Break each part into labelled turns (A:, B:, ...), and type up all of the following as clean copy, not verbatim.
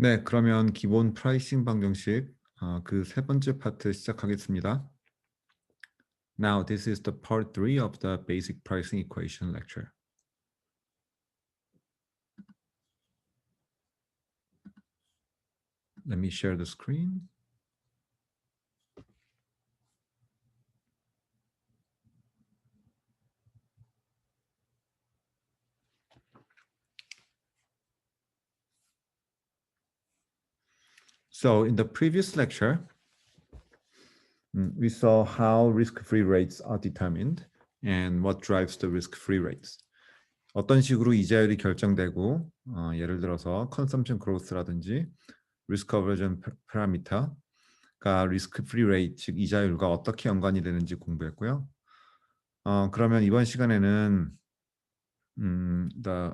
A: 네, 그러면 기본 프라이싱 방정식 그 세 번째 파트 시작하겠습니다. Now, this is the part 3 of the basic pricing equation lecture. Let me share the screen. So in the previous lecture, we saw how risk-free rates are determined and what drives the risk-free rates. 어떤 식으로 이자율이 결정되고 예를 들어서 consumption growth라든지 risk aversion parameter가 risk-free rate, 즉 이자율과 어떻게 연관이 되는지 공부했고요. 그러면 이번 시간에는 the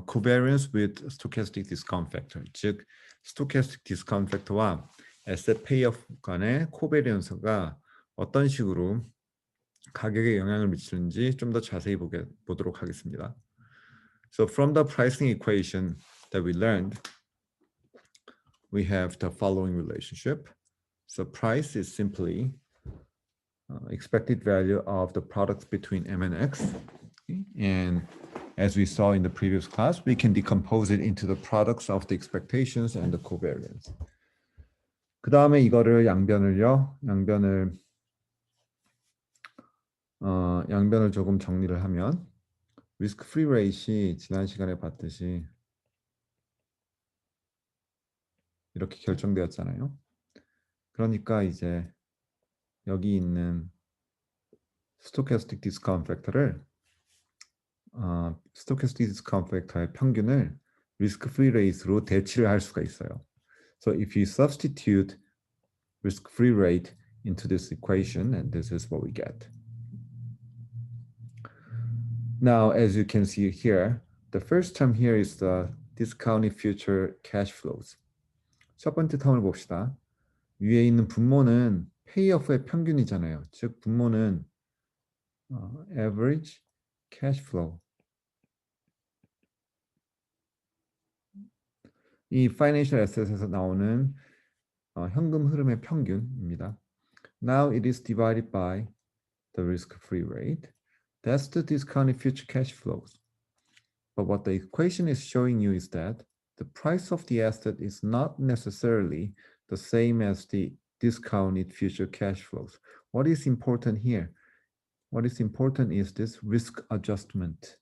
A: covariance with stochastic discount factor, 즉 stochastic discount factor와 asset payoff 간의 코베리언스가 어떤 식으로 가격에 영향을 미치는지 좀 더 자세히 보도록 하겠습니다. So from the pricing equation that we learned, we have the following relationship. So price is simply expected value of the products between M and X. And as we saw in the previous class, we can decompose it into the products of the expectations and the covariance. 그 다음에 이거를 양변을 조금 정리를 하면 risk-free rate이 지난 시간에 봤듯이 이렇게 결정되었잖아요. 그러니까 이제 여기 있는 stochastic discount factor를 stochastic discount factor의 평균을 risk-free rate로 대치를 할 수가 있어요. So if you substitute risk-free rate into this equation, and this is what we get. Now, as you can see here, the first term here is the discounted future cash flows. 첫 번째 텀을 봅시다. 위에 있는 분모는 payoff의 평균이잖아요. 즉 분모는 average cash flow. 이 financial assets에서 나오는 현금 흐름의 평균입니다. Now it is divided by the risk-free rate. That's the discounted future cash flows. But what the equation is showing you is that the price of the asset is not necessarily the same as the discounted future cash flows. What is important here? What is important is this risk adjustment.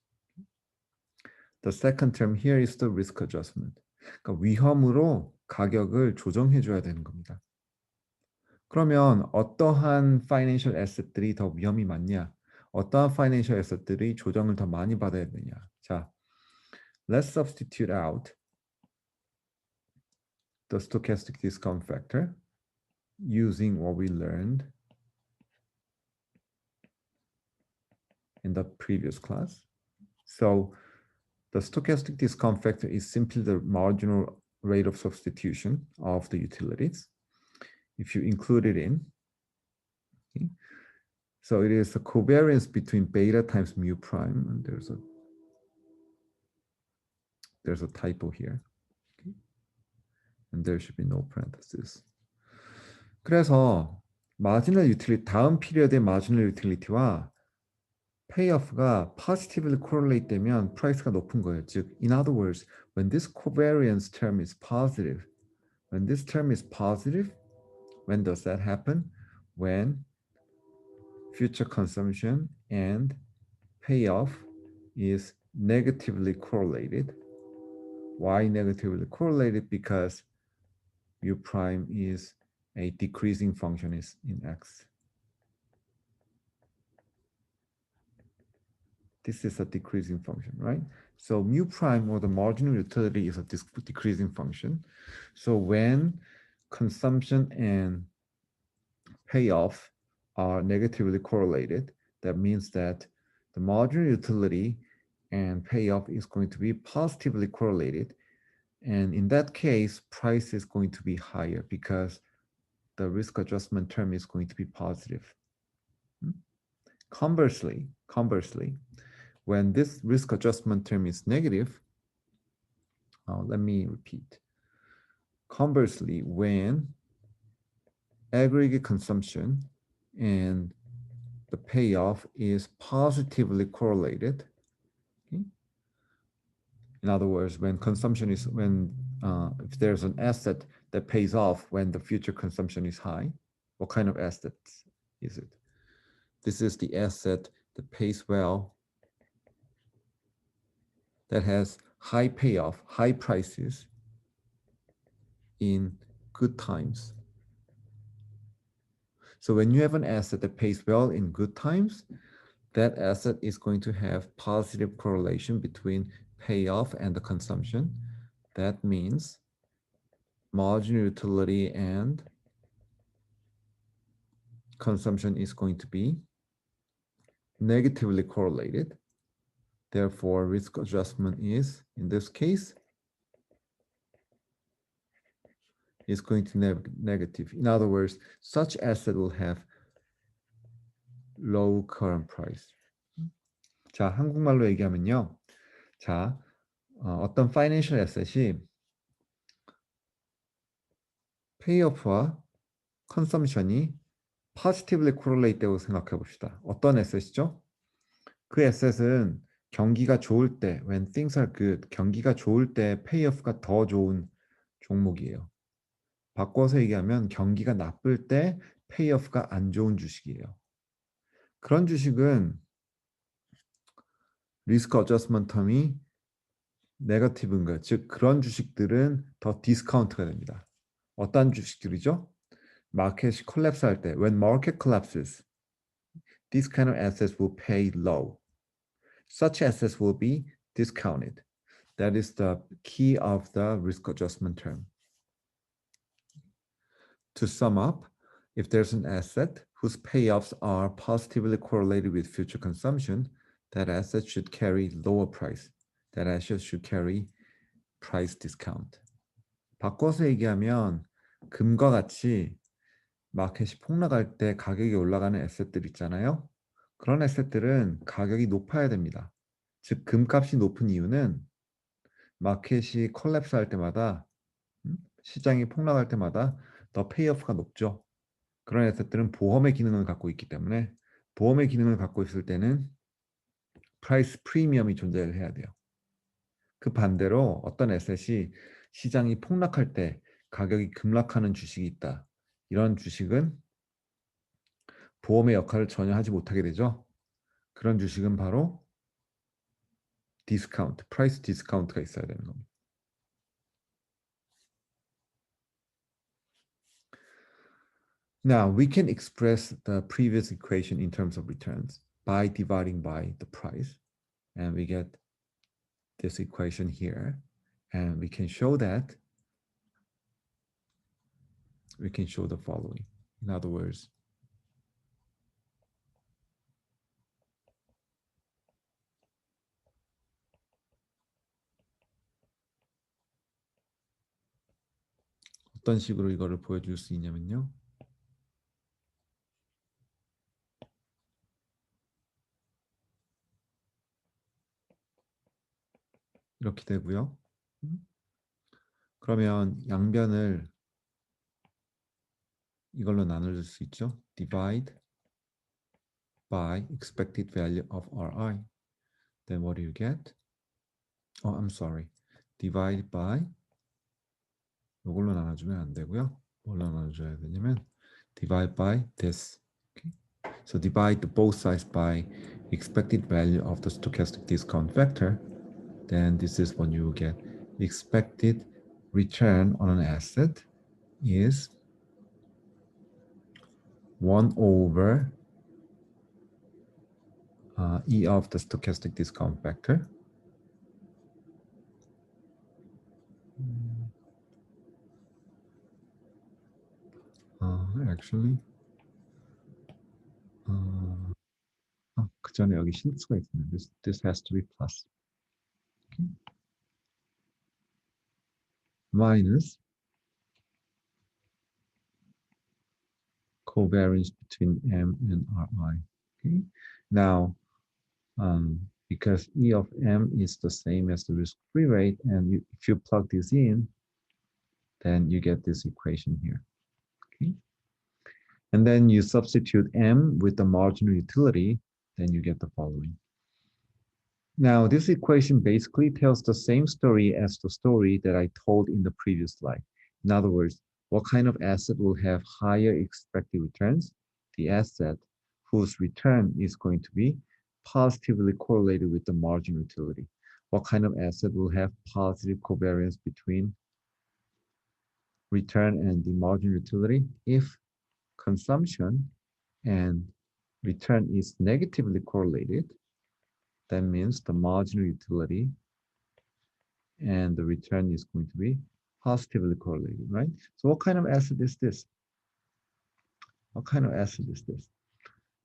A: The second term here is the risk adjustment. 그러니까 위험으로 가격을 조정해 줘야 되는 겁니다. 그러면 어떠한 financial asset들이 더 위험이 많냐? 어떠한 financial asset들이 조정을 더 많이 받아야 되냐? 자, let's substitute out the stochastic discount factor using what we learned in the previous class. So the stochastic discount factor is simply the marginal rate of substitution of the utilities. If you include it in, okay. So it is a covariance between beta times mu prime, and there's a typo here. Okay. And there should be no parentheses. 그래서 marginal utility, 다음 피리어드의 marginal utility와 payoff가 positively correlate 되면 price가 높은 거예요. 즉, in other words, when this covariance term is positive, when this term is positive, when does that happen? When future consumption and payoff is negatively correlated. Why negatively correlated? Because u prime is a decreasing function in x. This is a decreasing function, right? So mu prime, or the marginal utility, is a decreasing function. So when consumption and payoff are negatively correlated, that means that the marginal utility and payoff is going to be positively correlated. And in that case, price is going to be higher because the risk adjustment term is going to be positive. Conversely, when this risk adjustment term is negative, let me repeat. Conversely, when aggregate consumption and the payoff is positively correlated, okay? In other words, when consumption is if there's an asset that pays off when the future consumption is high, what kind of asset is it? This is the asset that pays well, that has high payoff, high prices in good times. So when you have an asset that pays well in good times, that asset is going to have positive correlation between payoff and the consumption. That means marginal utility and consumption is going to be negatively correlated. Therefore, risk adjustment is, in this case, is going to negative. In other words, such asset will have low current price. 자, 한국말로 얘기하면요. 자, 어떤 파이낸셜 애셋이 페이오프와 컨섬션이 positively correlate 되고 생각해 봅시다. 어떤 애셋이죠? 그 애셋은 경기가 좋을 때, when things are good, 경기가 좋을 때 페이오프가 더 좋은 종목이에요. 바꿔서 얘기하면 경기가 나쁠 때 페이오프가 안 좋은 주식이에요. 그런 주식은 리스크 어저스먼트 텀이 네거티브인 거예요. 즉 그런 주식들은 더 디스카운트가 됩니다. 어떤 주식들이죠? 마켓이 콜랩스 할 때, when market collapses, these kind of assets will pay low. Such assets will be discounted. That is the key of the risk adjustment term. To sum up, if there's an asset whose payoffs are positively correlated with future consumption, that asset should carry lower price. That asset should carry price discount. 바꿔서 얘기하면 금과 같이 마켓이 폭락할 때 가격이 올라가는 에셋들 있잖아요. 그런 에셋들은 가격이 높아야 됩니다. 즉 금값이 높은 이유는 마켓이 콜랩스 할 때마다 시장이 폭락할 때마다 더 페이오프가 높죠. 그런 에셋들은 보험의 기능을 갖고 있기 때문에 보험의 기능을 갖고 있을 때는 프라이스 프리미엄이 존재를 해야 돼요. 그 반대로 어떤 에셋이 시장이 폭락할 때 가격이 급락하는 주식이 있다. 이런 주식은 보험의 역할을 전혀 하지 못하게 되죠. 그런 주식은 바로 디스카운트, 프라이스 디스카운트가 있어야 되는 겁니다. Now, we can express the previous equation in terms of returns by dividing by the price. And we get this equation here. And we can show that we can show the following. In other words, 어떤 식으로 이거를 보여줄 수 있냐면요. 이렇게 되고요. 그러면 양변을 이걸로 나눠줄 수 있죠. Divide by expected value of RI. Then what do you get? Oh, I'm sorry. Divide by 이걸로 나눠주면 안 되고요. 뭘로 나눠줘야 되냐면 divide by this. Okay? So divide both sides by expected value of the stochastic discount factor. Then this is what you get. Expected return on an asset is 1 over E of the stochastic discount factor. Actually, 그 전에 여기 신수가 있습니다. This has to be plus. Okay. Minus covariance between M and Ri. Okay. Now, because E of M is the same as the risk-free rate, and if you plug this in, then you get this equation here. Okay. And then you substitute M with the marginal utility, then you get the following. Now, this equation basically tells the same story as the story that I told in the previous slide. In other words, what kind of asset will have higher expected returns? The asset whose return is going to be positively correlated with the marginal utility. What kind of asset will have positive covariance between return and the marginal utility? If consumption and return is negatively correlated, that means the marginal utility and the return is going to be positively correlated, right? So what kind of asset is this? What kind of asset is this?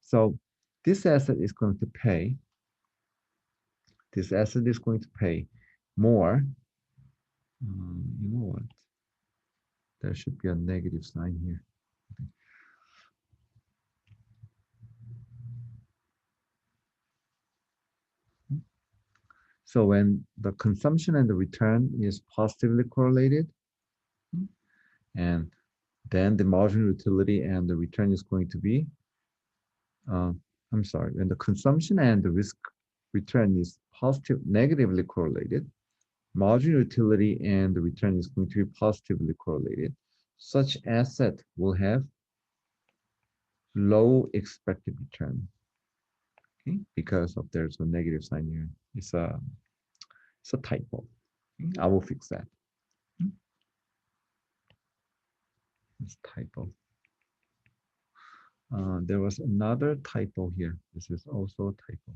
A: So this asset is going to pay, more. You know what? There should be a negative sign here. So when the consumption and the return is positively correlated, and then the marginal utility and the return is going to be, when the consumption and the risk return is negatively correlated, marginal utility and the return is going to be positively correlated. Such asset will have low expected return. Okay, because of there's a negative sign here. It's a typo. Okay? I will fix that. It's typo. There was another typo here. This is also a typo.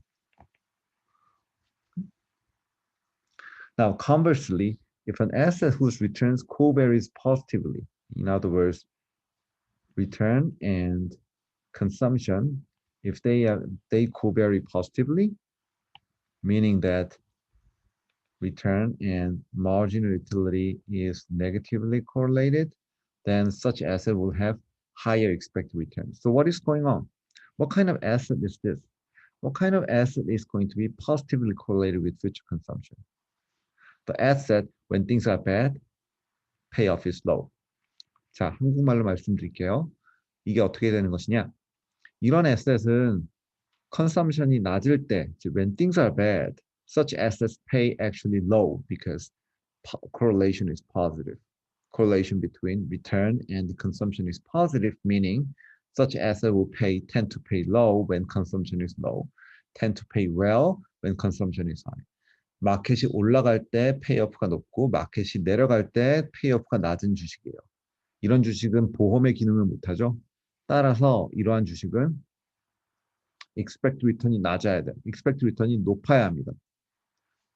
A: Now, conversely, if an asset whose returns covaries positively, in other words, return and consumption, if they covary positively, meaning that return and marginal utility is negatively correlated, then such asset will have higher expected returns. So what is going on? What kind of asset is this? What kind of asset is going to be positively correlated with future consumption? The asset, when things are bad, payoff is low. 자, 한국말로 말씀드릴게요. 이게 어떻게 되는 것이냐? 이런 asset은 consumption이 낮을 때, when things are bad, such assets pay actually low because correlation is positive. Correlation between return and consumption is positive, meaning such asset will tend to pay low when consumption is low, tend to pay well when consumption is high. 마켓이 올라갈 때 페이오프가 높고 마켓이 내려갈 때 페이오프가 낮은 주식이에요. 이런 주식은 보험의 기능을 못하죠. 따라서 이러한 주식은 expect return이 낮아야 돼. expect return이 높아야 합니다.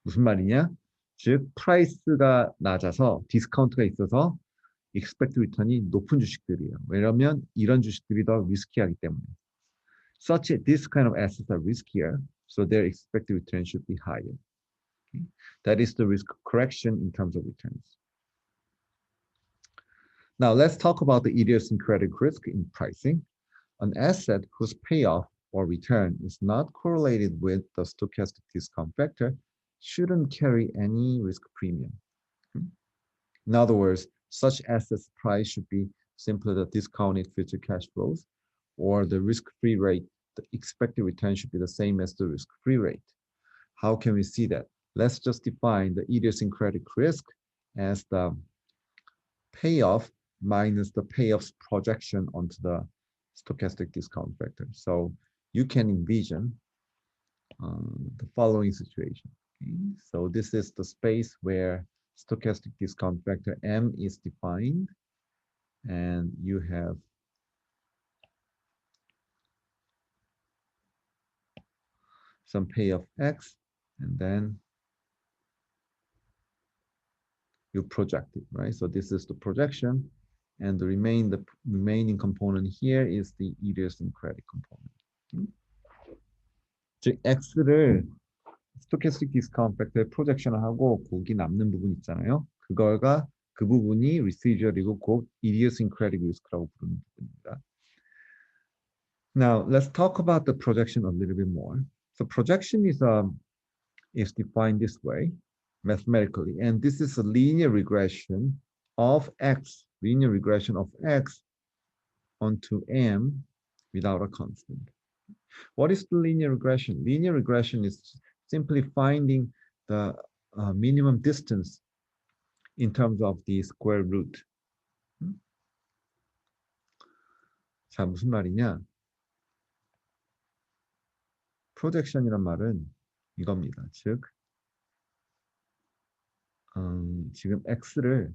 A: 무슨 말이냐? 즉 프라이스가 낮아서 디스카운트가 있어서 expect return이 높은 주식들이에요. 왜냐하면 이런 주식들이 더 리스키하기 때문에. This kind of assets are riskier, so their expected return should be higher. Okay? That is the risk correction in terms of returns. Now let's talk about the idiosyncratic risk in pricing. An asset whose payoff or return is not correlated with the stochastic discount factor shouldn't carry any risk premium. In other words, such assets price should be simply the discounted future cash flows, or the risk-free rate, the expected return should be the same as the risk-free rate. How can we see that? Let's just define the idiosyncratic risk as the payoff minus the payoff's projection onto the stochastic discount factor. So you can envision the following situation. Okay? So this is the space where stochastic discount factor M is defined, and you have some payoff X, and then you project it, right? So this is the projection, and the remaining component here is the idiosyncratic component. 즉 X를 스토캐스틱 디스카운트 팩터에 프로젝션을 하고 거기 남는 부분 있잖아요. 그 부분이 residual이고 곧 idiosyncratic risk라고 부르는 부분입니다. Now let's talk about the projection a little bit more. So projection is defined this way mathematically, and this is a linear regression of x, linear regression of x onto M without a constant. What is the linear regression? Linear regression is simply finding the minimum distance in terms of the square root. 자, 무슨 말이냐? 프로젝션이란 말은 이겁니다. 즉, 지금 X를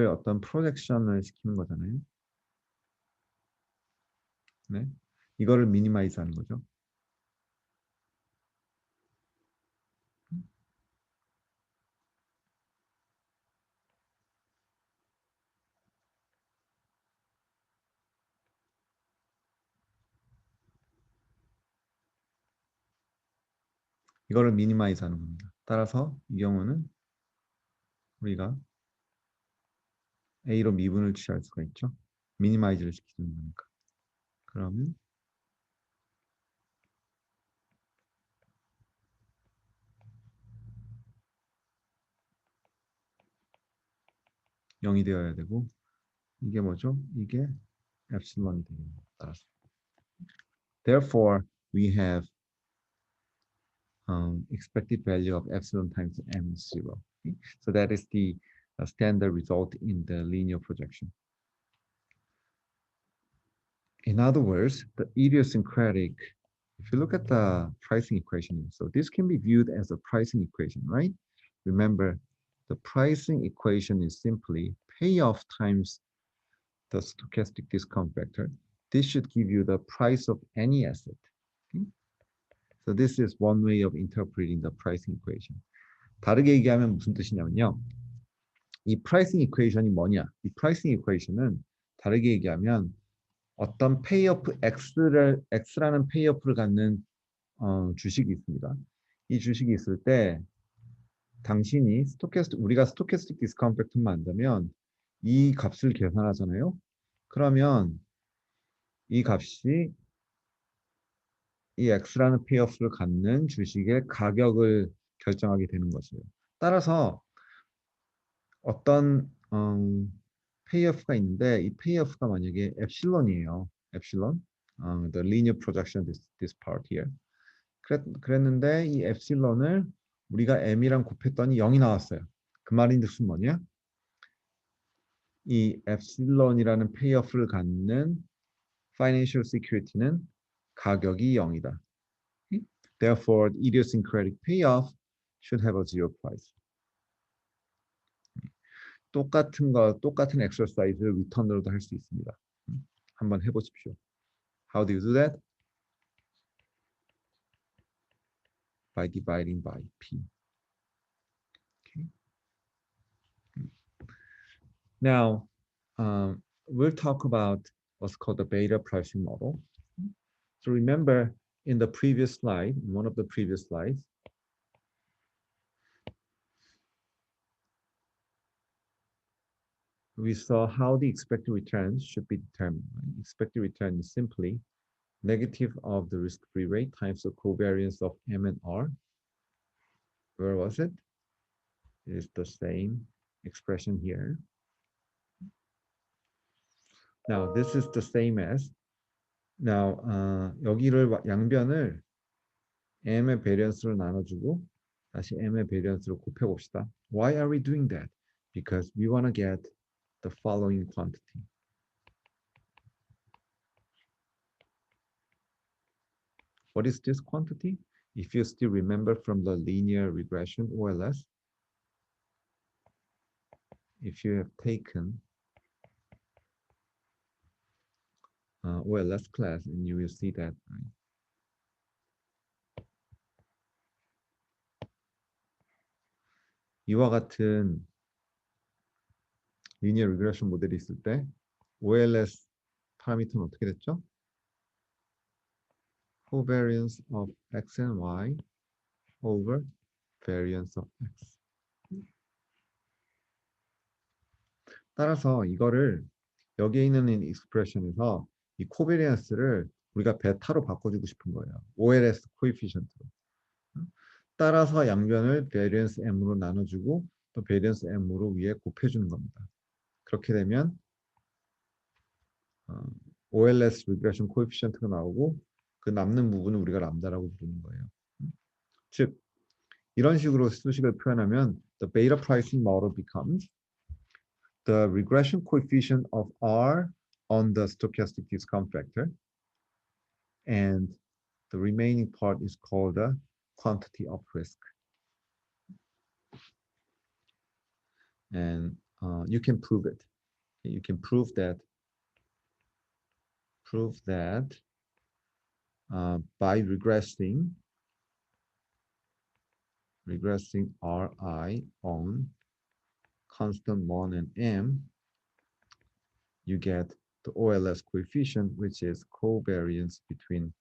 A: 어떤 프로젝션을 시키는 거잖아요. 네, 이거를 미니마이즈 하는 거죠. 이거를 미니마이즈 하는 겁니다. 따라서 이 경우는 우리가 A로 미분을 취할 수가 있죠. 미니마이즈를 시키는 거니까. 그러면 (0이) 되어야 되고, 이게 뭐죠? 이게 엡실론이 되겠네요. 따라서. Therefore, we have expected value of epsilon times m is 0. Okay? So that is the standard result in the linear projection. In other words, the idiosyncratic, if you look at the pricing equation, so this can be viewed as a pricing equation, right? Remember, the pricing equation is simply payoff times the stochastic discount factor. This should give you the price of any asset. Okay? So this is one way of interpreting the pricing equation. 다르게 얘기하면 무슨 뜻이냐면요. 이 pricing equation이 뭐냐? 이 pricing equation은 다르게 얘기하면 어떤 페이오프 X라는 페이오프를 갖는 주식이 있습니다. 이 주식이 있을 때 당신이 우리가 스토캐스틱 디스카운트 팩터만 안다면 이 값을 계산하잖아요. 그러면 이 값이 이 X라는 페이오프를 갖는 주식의 가격을 결정하게 되는 것이에요. 따라서 어떤 페이오프가 있는데 이 페이오프가 만약에 엡실론이에요. 엡실론, the linear projection this part here. 그랬는데 이 엡실론을 우리가 m이랑 곱했더니 0이 나왔어요. 그 말인 뜻은 뭐냐? 이 엡실론이라는 페이오프를 갖는 financial security는 가격이 0이다. Therefore, the idiosyncratic payoff should have a zero price. 똑같은 exercise를 return으로도 할 수 있습니다. 한번 해보십시오. How do you do that? By dividing by P. Okay. Now, we'll talk about what's called the beta pricing model. So remember in the previous slide, in one of the previous slides, we saw how the expected returns should be determined. Right? Expected return is simply negative of the risk-free rate times the covariance of M and R. Where was it? It is the same expression here. Now, this is the same as, now, 여기를 양변을 m의 베리언스로 나눠주고 다시 m의 베리언스로 곱해봅시다. Why are we doing that? Because we want to get the following quantity. What is this quantity? If you still remember from the linear regression OLS, if you have taken OLS class, and you will see that, right? 이와 같은 linear regression 모델이 있을 때 OLS 파라미터는 어떻게 됐죠? covariance of x and y over variance of x. 따라서 이거를 여기에 있는 익스프레션에서 이 코베리언스를 우리가 베타로 바꿔주고 싶은 거예요. OLS 코에피션트로. 따라서 양변을 베리언스 M으로 나눠주고 또 베리언스 M으로 위에 곱해주는 겁니다. 그렇게 되면 OLS 리그레션 코에피션트가 나오고 그 남는 부분은 우리가 람다라고 부르는 거예요. 즉 이런 식으로 수식을 표현하면 the beta pricing model becomes the regression coefficient of R on the stochastic discount factor and the remaining part is called the quantity of risk. And you can prove it. You can prove that by regressing Ri on constant 1 and m, you get the OLS coefficient, which is covariance between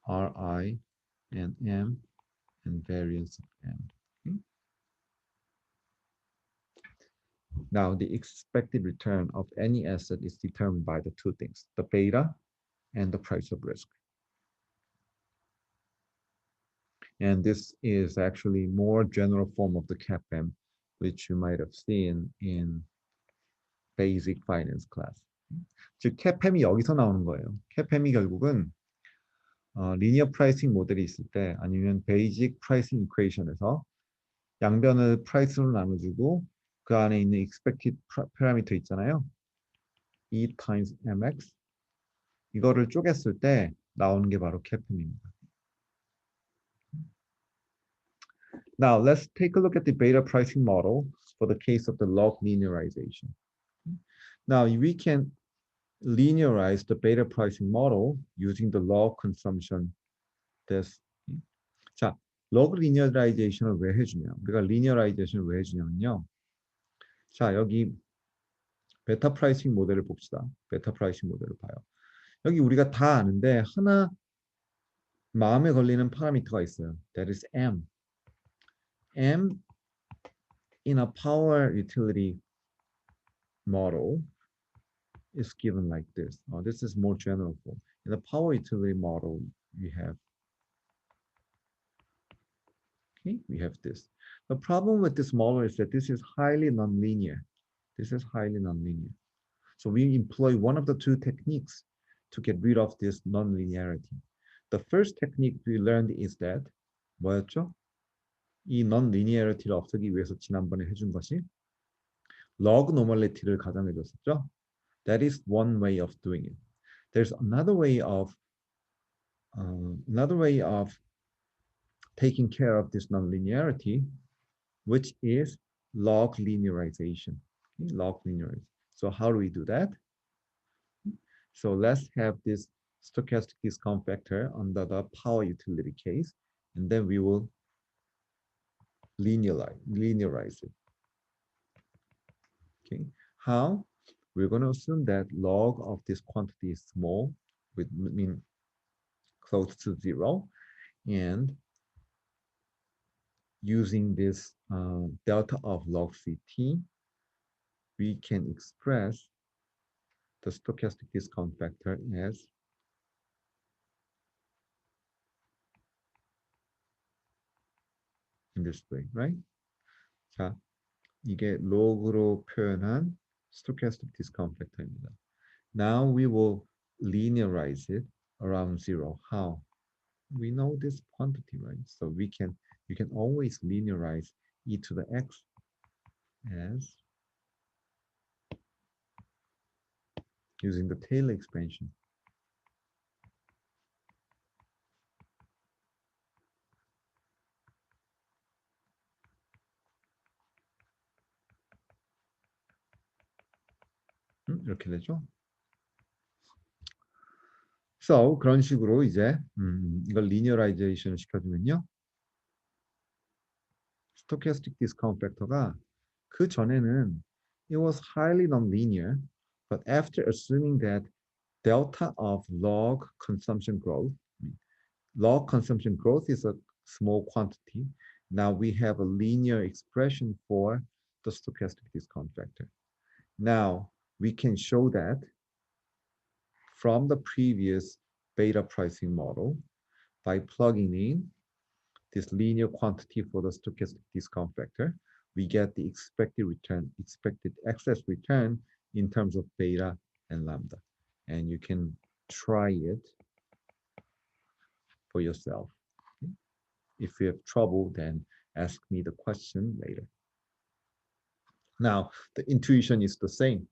A: Ri and m and variance of m. Okay? Now, the expected return of any asset is determined by the two things, the beta and the price of risk. And this is actually more general form of the CAPM, which you might have seen in basic finance class. 즉, CAPM이 여기서 나오는 거예요. CAPM이 결국은 리니어 프라이싱 모델이 있을 때 아니면 베이직 프라이싱 이퀘이션에서 양변을 프라이스로 나눠주고 그 안에 있는 expected 파라미터 있잖아요. E times mx 이거를 쪼갰을 때 나오는 게 바로 CAPM입니다. Now, let's take a look at the beta pricing model for the case of the log linearization. Now, we can linearize the beta pricing model using the log consumption test. 자, log linearization을 왜 해주냐? 우리가 linearization을 왜 해주냐면요. 자, 여기 베타 프라이싱 모델을 봅시다. 베타 프라이싱 모델을 봐요. 여기 우리가 다 아는데 하나 마음에 걸리는 파라미터가 있어요. That is M. M in a power utility model is given like this. This is more general form. In the power utility model, we have this. The problem with this model is that this is highly nonlinear. This is highly nonlinear. So we employ one of the two techniques to get rid of this nonlinearity. The first technique we learned is that 뭐였죠? 이 nonlinearity를 없애기 위해서 지난번에 해준 것이 log normality를 가정해 줬었죠. That is one way of doing it. There's another way of taking care of this nonlinearity, which is log linearization. Log linearization. So how do we do that? So let's have this stochastic discount factor under the power utility case, and then we will linearize it. Okay, how? We're going to assume that log of this quantity is small, with mean close to 0, and using this delta of log CT, we can express the stochastic discount factor as in this way, right? 자, 이게 log로 표현한 stochastic discount factor입니다. Now we will linearize it around 0. How? We know this quantity, right? So you can always linearize e to the x as using the Taylor expansion. 이렇게 되죠. So 그런 식으로 이제 이걸 linearization 시켜주면요. stochastic discount factor가 그 전에는 it was highly nonlinear, but after assuming that delta of log consumption growth is a small quantity. Now we have a linear expression for the stochastic discount factor. Now we can show that from the previous beta pricing model by plugging in this linear quantity for the stochastic discount factor, we get the expected return, expected excess return in terms of beta and lambda. And you can try it for yourself. If you have trouble, then ask me the question later. Now, the intuition is the same.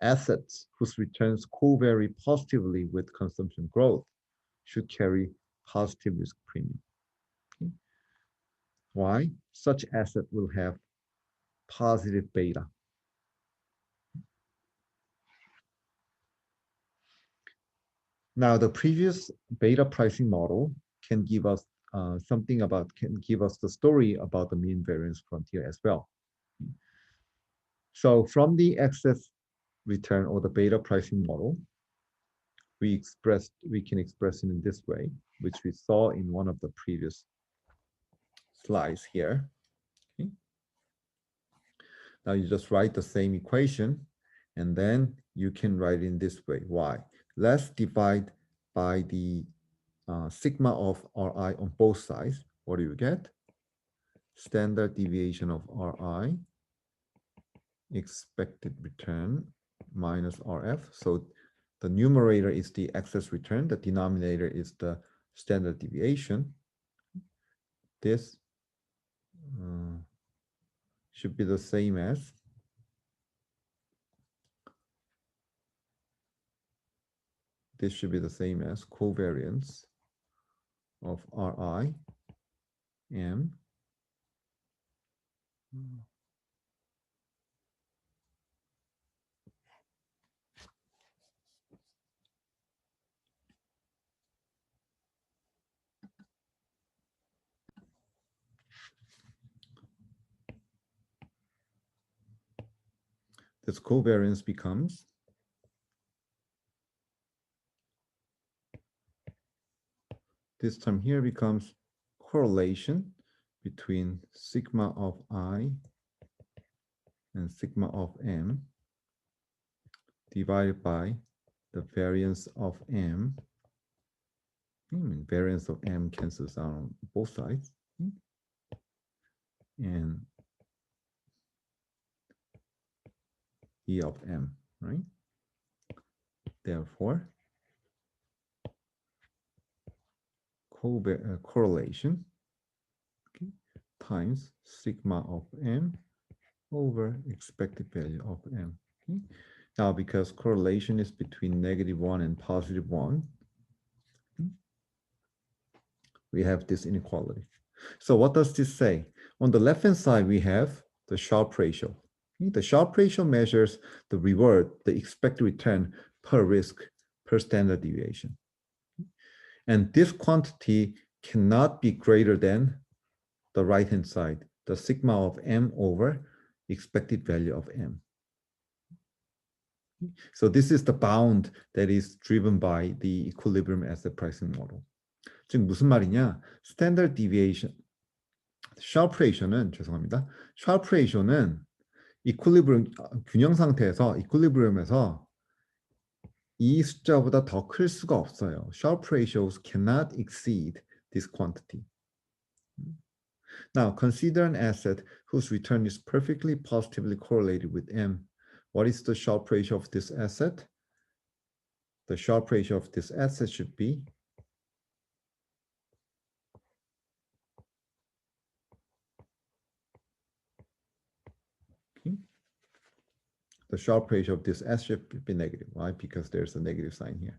A: Assets whose returns covary positively with consumption growth should carry positive risk premium. Okay. Why? Such asset will have positive beta. Now, the previous beta pricing model can give us can give us the story about the mean variance frontier as well. So from the excess return or the beta pricing model, we can express it in this way, which we saw in one of the previous slides here. Okay. Now you just write the same equation, and then you can write in this way. Why? Let's divide by the sigma of Ri on both sides. What do you get? Standard deviation of Ri, expected return minus Rf. So the numerator is the excess return. The denominator is the standard deviation. This should be the same as covariance of Ri m this covariance becomes this term here becomes correlation between sigma of I and sigma of m divided by the variance of m. Variance of m cancels out on both sides. And E of m, right? Therefore, correlation, okay, times sigma of m over expected value of m. Okay? Now, because correlation is between -1 and +1, okay, we have this inequality. So what does this say? On the left-hand side, we have the Sharpe ratio. Okay? The Sharpe ratio measures the reward, the expected return per risk, per standard deviation. And this quantity cannot be greater than the right-hand side, the sigma of m over expected value of m. So this is the bound that is driven by the equilibrium asset pricing model. 즉 무슨 말이냐? Standard deviation, Sharpe ratio는 Sharpe ratio는 equilibrium 균형 상태에서 equilibrium에서 이 숫자보다 더 클 수가 없어요. Sharpe ratios cannot exceed this quantity. Now, consider an asset whose return is perfectly positively correlated with M. What is the Sharpe ratio of this asset? The Sharpe ratio of this asset should be the Sharpe ratio of this asset should be negative. Why? Because there's a negative sign here.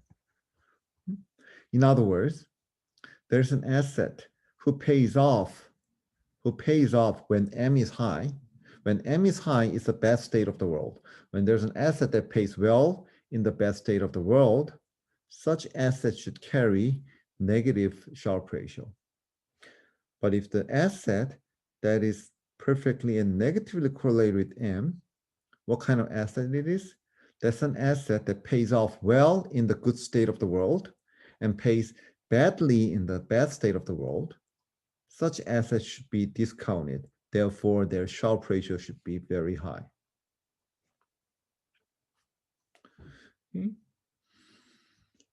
A: In other words, there's an asset who pays off when M is high. When M is high, it's the best state of the world. When there's an asset that pays well in the best state of the world, such assets should carry negative Sharpe ratio. But if the asset that is perfectly and negatively correlated with M, what kind of asset it is? That's an asset that pays off well in the good state of the world and pays badly in the bad state of the world. Such assets should be discounted. Therefore, their Sharpe ratio should be very high. Okay.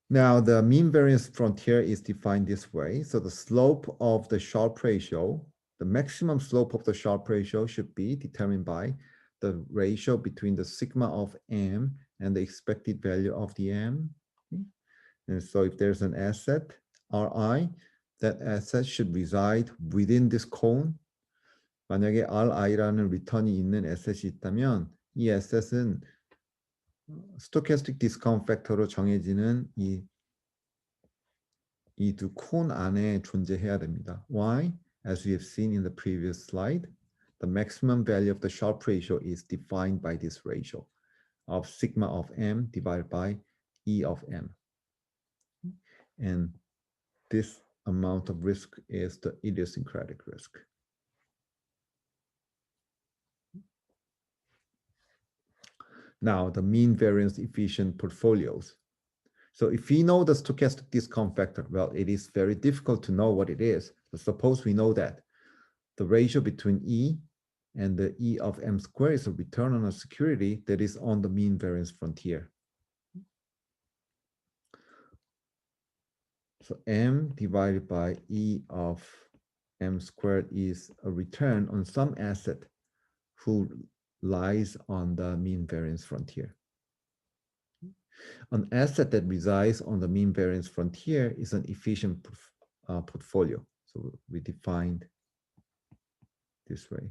A: Now, the mean variance frontier is defined this way. So the slope of the Sharpe ratio, the maximum slope of the Sharpe ratio should be determined by the ratio between the sigma of m and the expected value of the m. Okay. And so if there's an asset, Ri, that asset should reside within this cone. 만약에 Ri라는 리턴이 있는 에셋이 있다면 이 에셋은 스토캐스틱 디스카운트 팩터로 정해지는 이 두 콘 안에 존재해야 됩니다. Why? As we have seen in the previous slide, the maximum value of the Sharpe ratio is defined by this ratio of sigma of m divided by E of m. And this amount of risk is the idiosyncratic risk. Now, the mean variance efficient portfolios. So if we know the stochastic discount factor, well, it is very difficult to know what it is. But suppose we know that the ratio between E and the E of m squared is a return on a security that is on the mean variance frontier. So m divided by E of m squared is a return on some asset who lies on the mean variance frontier. An asset that resides on the mean variance frontier is an efficient portfolio. So we defined this way.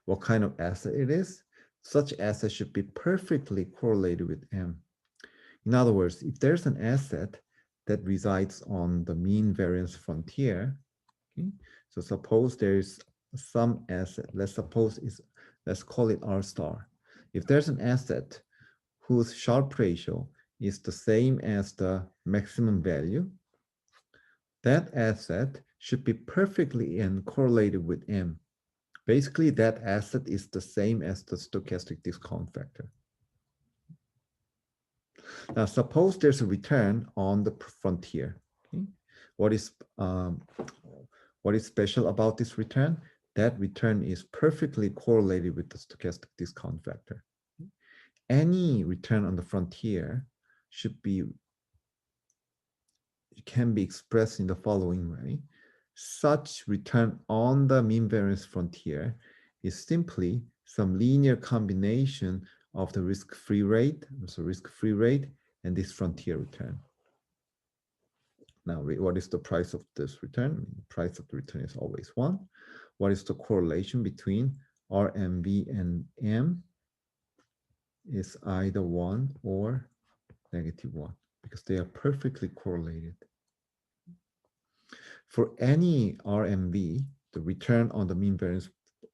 A: What kind of asset it is? Such asset should be perfectly correlated with M. In other words, if there's an asset that resides on the mean variance frontier, okay, so suppose there's some asset, let's call it R star. If there's an asset whose Sharpe ratio is the same as the maximum value, that asset should be perfectly correlated with M. Basically, that asset is the same as the stochastic discount factor. Now, suppose there's a return on the frontier. Okay? What is special about this return? That return is perfectly correlated with the stochastic discount factor. Any return on the frontier can be expressed in the following way. Such return on the mean variance frontier is simply some linear combination of the risk-free rate, and this frontier return. Now, what is the price of this return? The price of the return is always 1. What is the correlation between RMV and M? Is either 1 or -1, because they are perfectly correlated. For any RMV, the return on the mean variance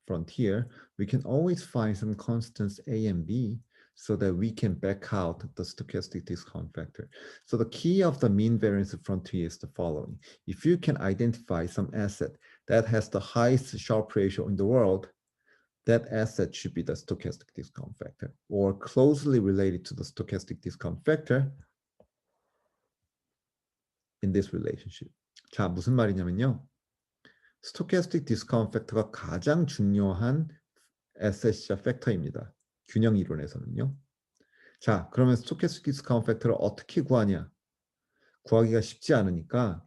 A: frontier, we can always find some constants A and B so that we can back out the stochastic discount factor. So the key of the mean variance frontier is the following. If you can identify some asset that has the highest Sharpe ratio in the world, that asset should be the stochastic discount factor or closely related to the stochastic discount factor in this relationship. 자, 무슨 말이냐면요. 스토캐스틱 디스카운트 팩터가 가장 중요한 에셋이자 팩터입니다. 균형 이론에서는요. 자, 그러면 스토캐스틱 디스카운트 팩터를 어떻게 구하냐? 구하기가 쉽지 않으니까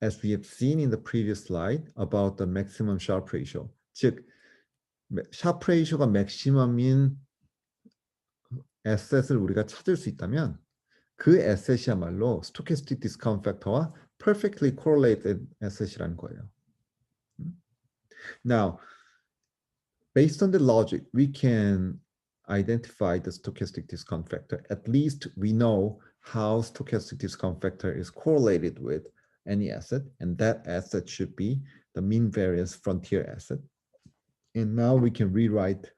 A: as we have seen in the previous slide about the maximum Sharpe ratio, 즉 샤프 레이쇼가 맥시멈인 에셋을 우리가 찾을 수 있다면 그 에셋이야말로 스토캐스틱 디스카운트 팩터와 perfectly correlated 에셋이라는 거예요. Now, based on the logic, we can identify the stochastic discount factor. At least we know how stochastic discount factor is correlated with any asset, and that asset should be the mean variance frontier asset. And now we can rewrite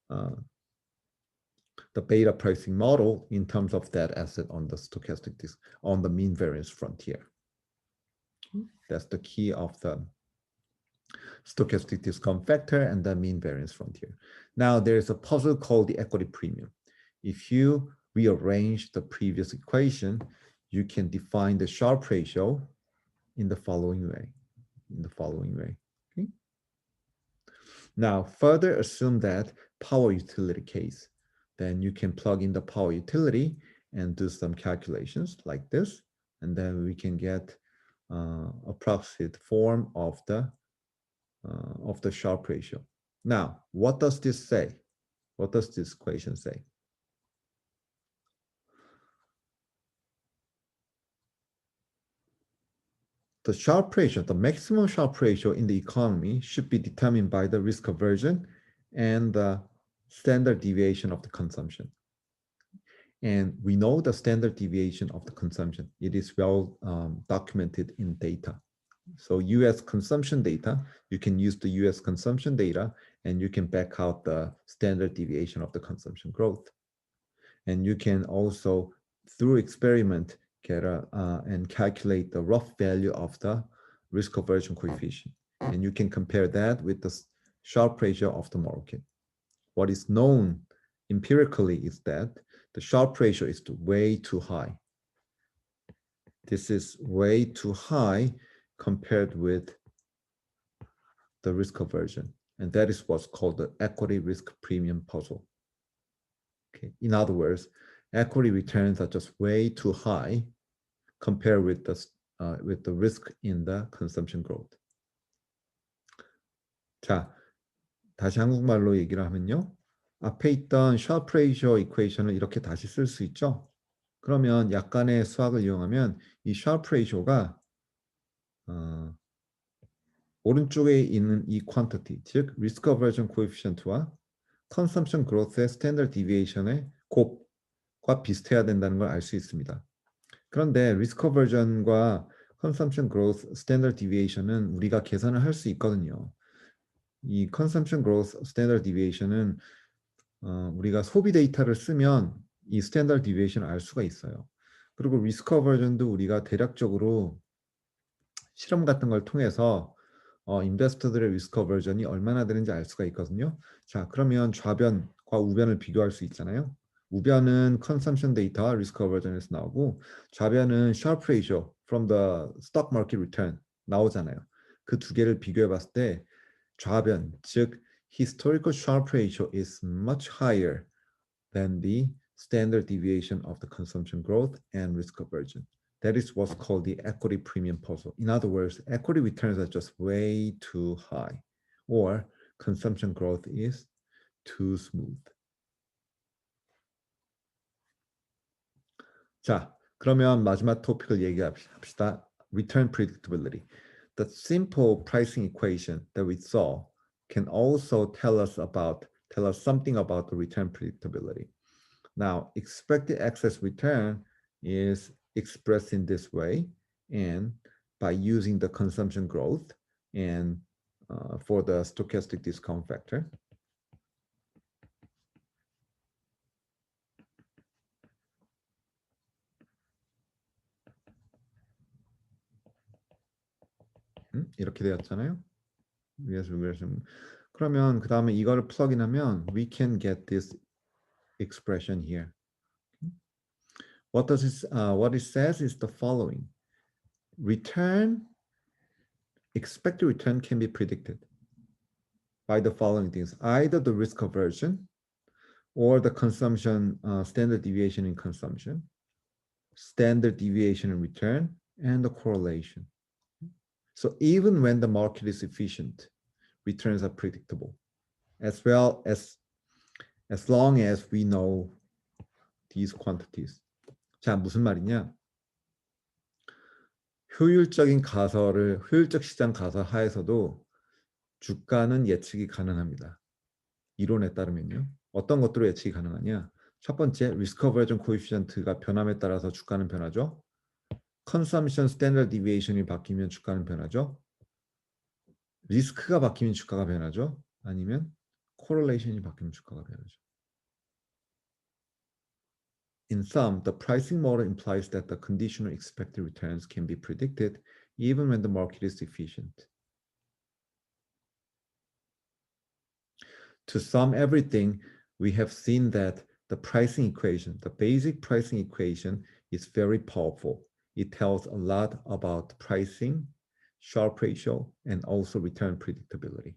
A: the beta pricing model in terms of that asset on the stochastic on the mean variance frontier. That's the key of the stochastic discount factor and the mean variance frontier. Now there's a puzzle called the equity premium. If you rearrange the previous equation, you can define the Sharpe ratio in the following way. Okay? Now further assume that power utility case. then you can plug in the power utility and do some calculations like this, and then we can get approximate form of the Sharpe ratio. Now, what does this say? What does this equation say? The Sharpe ratio, the maximum Sharpe ratio in the economy should be determined by the risk aversion and the standard deviation of the consumption. And we know the standard deviation of the consumption. It is well documented in data. So US consumption data, you can use the US consumption data and you can back out the standard deviation of the consumption growth. And you can also, through experiment, get and calculate the rough value of the risk aversion coefficient. And you can compare that with the Sharpe ratio of the market. What is known empirically is that the Sharpe ratio is way too high. This is way too high compared with the risk aversion. And that is what's called the equity risk premium puzzle. Okay. In other words, equity returns are just way too high compared with the risk in the consumption growth. 자, 다시 한국말로 얘기를 하면요. 앞에 있던 Sharpe ratio equation을 이렇게 다시 쓸 수 있죠. 그러면 약간의 수학을 이용하면 이 Sharpe ratio가 오른쪽에 있는 이 quantity, 즉 risk aversion coefficient와 consumption growth의 standard deviation의 곱과 비슷해야 된다는 걸 알 수 있습니다. 그런데 risk aversion과 consumption growth standard deviation은 우리가 계산을 할 수 있거든요. 이 consumption growth standard deviation은 우리가 소비 데이터를 쓰면 이 standard deviation을 알 수가 있어요. 그리고 risk aversion도 우리가 대략적으로 실험 같은 걸 통해서 인베스터들의 리스크 어버전이 얼마나 되는지 알 수가 있거든요. 자, 그러면 좌변과 우변을 비교할 수 있잖아요. 우변은 consumption 데이터 리스크 어버전에서 나오고 좌변은 Sharpe ratio from the stock market return 나오잖아요. 그 두 개를 비교해 봤을 때 좌변, 즉 historical Sharpe ratio is much higher than the standard deviation of the consumption growth and risk aversion. That is what's called the equity premium puzzle. In other words, equity returns are just way too high, or consumption growth is too smooth. 자, 그러면 마지막 토픽을 얘기합시다. Return predictability. The simple pricing equation that we saw can also tell us something about the return predictability. Now, expected excess return is expressed in this way, and by using the consumption growth and for the stochastic discount factor. 이렇게 되었잖아요. 그러면 그 다음에 이거를 플러그인하면 we can get this expression here. What it says is the following. Expected return can be predicted by the following things: either the risk aversion or the consumption standard deviation in consumption, standard deviation in return, and the correlation. So even when the market is efficient, returns are predictable, as well as long as we know these quantities. 자, 무슨 말이냐? 효율적 시장 가설 하에서도 주가는 예측이 가능합니다. 이론에 따르면요. 어떤 것들로 예측이 가능하냐? 첫 번째, risk aversion coefficient가 변함에 따라서 주가는 변하죠. consumption standard deviation이 바뀌면 주가는 변하죠. 리스크가 바뀌면 주가가 변하죠. 아니면 correlation이 바뀌면 주가가 변하죠. In sum, the pricing model implies that the conditional expected returns can be predicted even when the market is efficient. To sum everything, we have seen that the pricing equation, the basic pricing equation, is very powerful. It tells a lot about pricing, Sharpe ratio, and also return predictability.